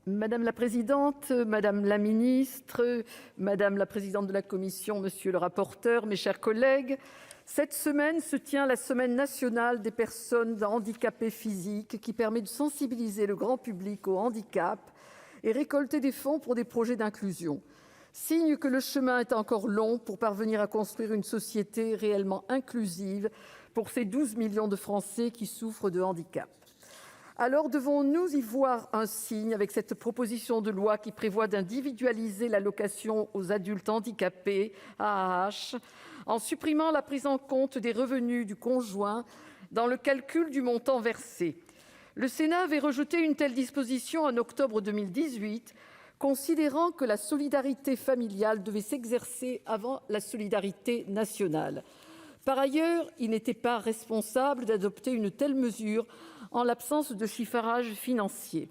Madame la présidente, madame la ministre, madame la présidente de la commission, monsieur le rapporteur, mes chers collègues, cette semaine se tient la Semaine nationale des personnes handicapées physiques qui permet de sensibiliser le grand public au handicap et récolter des fonds pour des projets d'inclusion. Signe que le chemin est encore long pour parvenir à construire une société réellement inclusive pour ces 12 millions de Français qui souffrent de handicap. Alors devons-nous y voir un signe avec cette proposition de loi qui prévoit d'individualiser l'allocation aux adultes handicapés, AAH, en supprimant la prise en compte des revenus du conjoint dans le calcul du montant versé. Le Sénat avait rejeté une telle disposition en octobre 2018, considérant que la solidarité familiale devait s'exercer avant la solidarité nationale. Par ailleurs, il n'était pas responsable d'adopter une telle mesure en l'absence de chiffrage financier.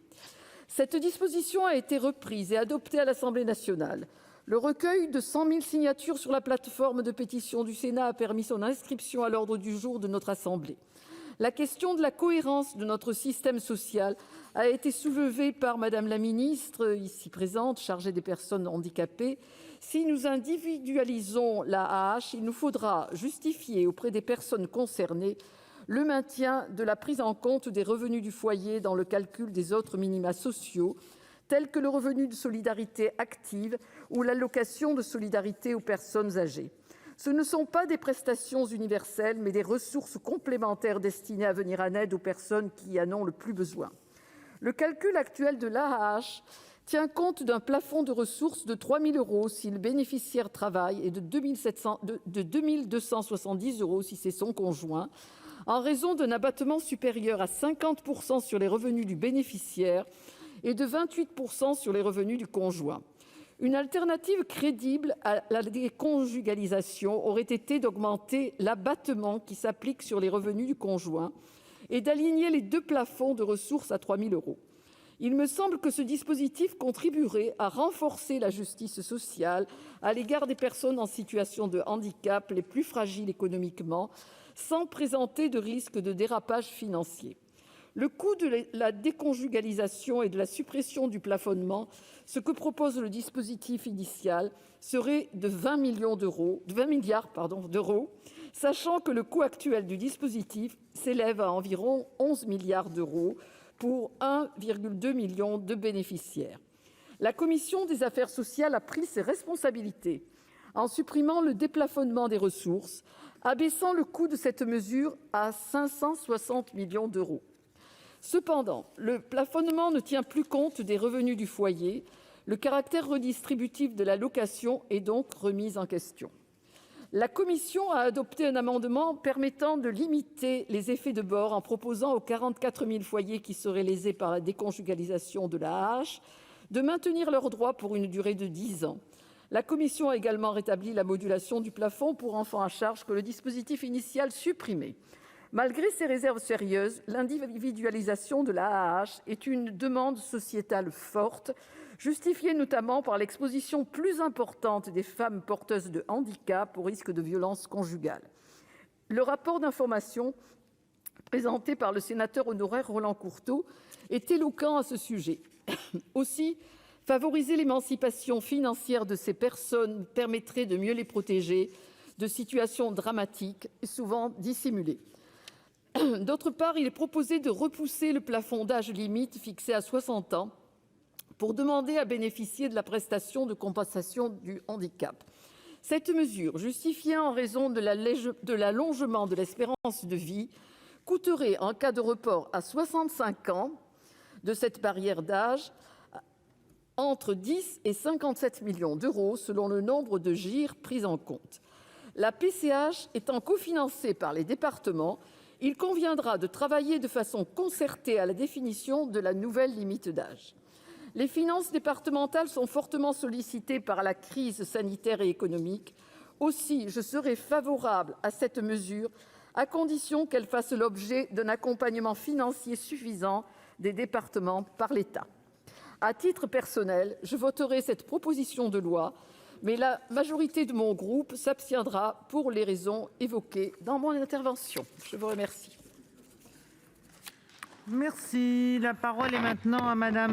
Cette disposition a été reprise et adoptée à l'Assemblée nationale. Le recueil de 100 000 signatures sur la plateforme de pétition du Sénat a permis son inscription à l'ordre du jour de notre Assemblée. La question de la cohérence de notre système social a été soulevée par Madame la ministre, ici présente, chargée des personnes handicapées. Si nous individualisons l'AAH, il nous faudra justifier auprès des personnes concernées le maintien de la prise en compte des revenus du foyer dans le calcul des autres minima sociaux, tels que le revenu de solidarité active ou l'allocation de solidarité aux personnes âgées. Ce ne sont pas des prestations universelles, mais des ressources complémentaires destinées à venir en aide aux personnes qui en ont le plus besoin. Le calcul actuel de l'AAH tient compte d'un plafond de ressources de 3 000 € si le bénéficiaire travaille et de 2 270 € si c'est son conjoint, en raison d'un abattement supérieur à 50 % sur les revenus du bénéficiaire et de 28 % sur les revenus du conjoint. Une alternative crédible à la déconjugalisation aurait été d'augmenter l'abattement qui s'applique sur les revenus du conjoint et d'aligner les deux plafonds de ressources à 3 000 €. Il me semble que ce dispositif contribuerait à renforcer la justice sociale à l'égard des personnes en situation de handicap les plus fragiles économiquement, sans présenter de risque de dérapage financier. Le coût de la déconjugalisation et de la suppression du plafonnement, ce que propose le dispositif initial, serait de 20 milliards d'euros, sachant que le coût actuel du dispositif s'élève à environ 11 milliards d'euros pour 1,2 million de bénéficiaires. La commission des affaires sociales a pris ses responsabilités en supprimant le déplafonnement des ressources, abaissant le coût de cette mesure à 560 millions d'euros. Cependant, le plafonnement ne tient plus compte des revenus du foyer. Le caractère redistributif de l'allocation est donc remis en question. La commission a adopté un amendement permettant de limiter les effets de bord en proposant aux 44 000 foyers qui seraient lésés par la déconjugalisation de l'AAH de maintenir leurs droits pour une durée de 10 ans. La commission a également rétabli la modulation du plafond pour enfants à charge que le dispositif initial supprimait. Malgré ces réserves sérieuses, l'individualisation de l'AAH est une demande sociétale forte, justifiée notamment par l'exposition plus importante des femmes porteuses de handicap au risque de violences conjugales. Le rapport d'information présenté par le sénateur honoraire Roland Courteau est éloquent à ce sujet. Aussi, favoriser l'émancipation financière de ces personnes permettrait de mieux les protéger de situations dramatiques et souvent dissimulées. D'autre part, il est proposé de repousser le plafond d'âge limite fixé à 60 ans pour demander à bénéficier de la prestation de compensation du handicap. Cette mesure, justifiée en raison de l'allongement de l'espérance de vie, coûterait, en cas de report à 65 ans de cette barrière d'âge, entre 10 et 57 millions d'euros selon le nombre de GIR pris en compte. La PCH étant cofinancée par les départements, il conviendra de travailler de façon concertée à la définition de la nouvelle limite d'âge. Les finances départementales sont fortement sollicitées par la crise sanitaire et économique. Aussi, je serai favorable à cette mesure, à condition qu'elle fasse l'objet d'un accompagnement financier suffisant des départements par l'État. À titre personnel, je voterai cette proposition de loi, mais la majorité de mon groupe s'abstiendra pour les raisons évoquées dans mon intervention. Je vous remercie. Merci. La parole est maintenant à Madame